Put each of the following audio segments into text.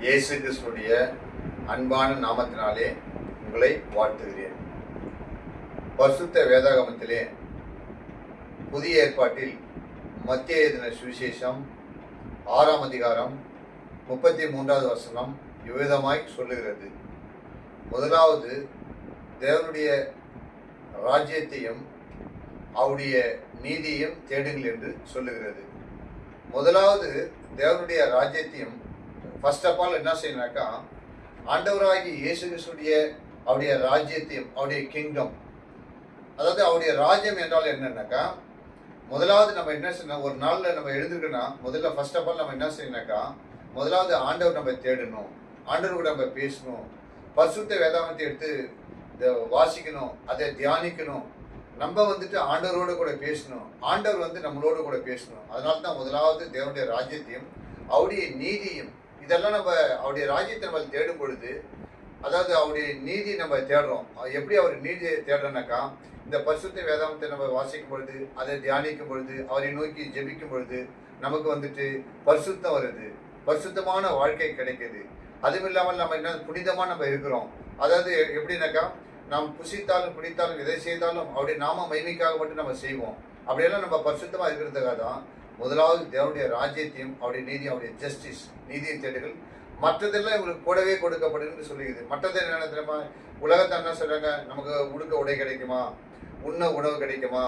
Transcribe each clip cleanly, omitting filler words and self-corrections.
இயேசு கிறிஸ்துடைய அன்பான நாமத்தினாலே உங்களை வாழ்த்துகிறேன். பரிசுத்த வேதாகமத்திலே புதிய ஏற்பாட்டில் மத்திய எழுதின சுவிசேஷம் 6ஆம் அதிகாரம் 33வது வசனம் இவ்விதமாய் சொல்லுகிறது. முதலாவது தேவனுடைய ராஜ்யத்தையும் அவருடைய நீதியையும் தேடுங்கள் என்று சொல்லுகிறது. முதலாவது தேவனுடைய ராஜ்யத்தையும் ஃபர்ஸ்ட் ஆஃப் ஆல் என்ன செய்யணும்னாக்கா, ஆண்டவராகி இயேசு கிறிஸ்துடைய அவருடைய ராஜ்யத்தையும் அவருடைய கிங்டம், அதாவது அவருடைய ராஜ்யம் என்றால் என்னன்னாக்கா, முதலாவது நம்ம என்ன செய்யணும், ஒரு நாளில் நம்ம எழுதுக்கணும்னா முதல்ல ஃபர்ஸ்ட் ஆஃப் ஆல் நம்ம என்ன செய்யணும்னாக்கா, முதலாவது ஆண்டவர் நம்ம தேடணும், ஆண்டவர் கூட நம்ம பேசணும், பரிசுத்த வேதாகமத்தை எடுத்து வாசிக்கணும், அதை தியானிக்கணும், நம்ம ஆண்டவரோடு கூட பேசணும், ஆண்டவர் நம்மளோடு கூட பேசணும். அதனால தான் முதலாவது தேவனுடைய ராஜ்யத்தையும் அவருடைய நீதியும், இதெல்லாம் நம்ம அவருடைய ராஜ்யத்தை நம்ம தேடும் பொழுது, அதாவது அவருடைய நீதி நம்ம தேடுறோம். எப்படி அவர் நீதியை தேடுறோம்னாக்கா, இந்த பரிசுத்த வேதாகமத்தை நம்ம வாசிக்கும் பொழுது, அதை தியானிக்கும் பொழுது, அவரை நோக்கி ஜெபிக்கும் பொழுது நமக்கு பரிசுத்தம் வருது, பரிசுத்தமான வாழ்க்கை கிடைக்குது. அதுவும் இல்லாமல் நம்ம என்ன புனிதமாக நம்ம இருக்கிறோம். அதாவது எப்படின்னாக்கா, நாம் புசித்தாலும் குடித்தாலும் எதை செய்தாலும் அவருடைய நாம மகிமைக்காக மட்டும் நம்ம செய்வோம். அப்படியெல்லாம் நம்ம பரிசுத்தமாக இருக்கிறதுக்காக தான் முதலாவது தேவனுடைய ராஜ்யத்தையும் அவருடைய நீதி, அவருடைய ஜஸ்டிஸ், நீதியின் தேடுகள். மற்றதெல்லாம் இவங்களுக்கு கூடவே கொடுக்கப்படுன்னு சொல்லிடுது. மற்றது என்ன தெரியுமா, உலகத்தை என்ன சொல்றாங்க, நமக்கு உடுக்க உடை கிடைக்குமா, உண்ண உணவு கிடைக்குமா,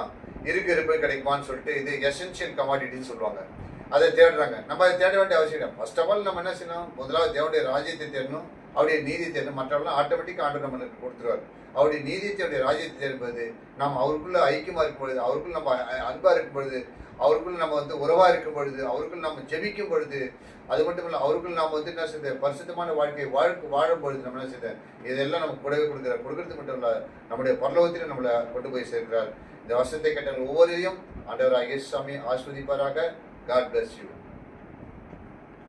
இருப்பு கிடைக்குமான்னு சொல்லிட்டு இது எசென்ஷியல் கமாடிட்டின்னு சொல்லுவாங்க. அதை தேடுறாங்க. நம்ம அதை தேட வேண்டிய அவசியம் இல்லை. ஃபர்ஸ்ட் ஆஃப் ஆல் நம்ம என்ன செய்யணும், முதலாவது தேவனுடைய ராஜ்யத்தை தேடணும், அவருடைய நீதி தேடணும். மற்றவெல்லாம் ஆட்டோமேட்டிக்காக ஆண்டு நம்மளுக்கு கொடுத்துருவார். அவருடைய நீதியத்தையுடைய ராஜ்யத்தை தேடும்போது நாம் அவருக்குள்ள ஐக்கியமாக இருக்கும் பொழுது, அவருக்குள்ள நம்ம அன்பாக இருக்கும் பொழுது, அவருக்குள்ள நம்ம உறவாக இருக்கும் பொழுது, அவருக்குள்ள நம்ம ஜெபிக்கும் பொழுது, அது மட்டும் இல்லை அவருக்குள்ள நாம் என்ன செய்த பரிசுத்தமான வாழ்க்கையை வாழும் பொழுது நம்ம என்ன செய்த இதெல்லாம் நம்ம கூடவே கொடுக்கறது மட்டும் இல்லை, நம்முடைய பரலோகத்திலும் நம்மளை கொண்டு போய் சேர்க்கிறார். இந்த வருஷத்தை கேட்ட ஒவ்வொருவரையும் ஆண்டவராகிய இயேசு சாமி ஆஸ்வதிப்பாராக. God bless you.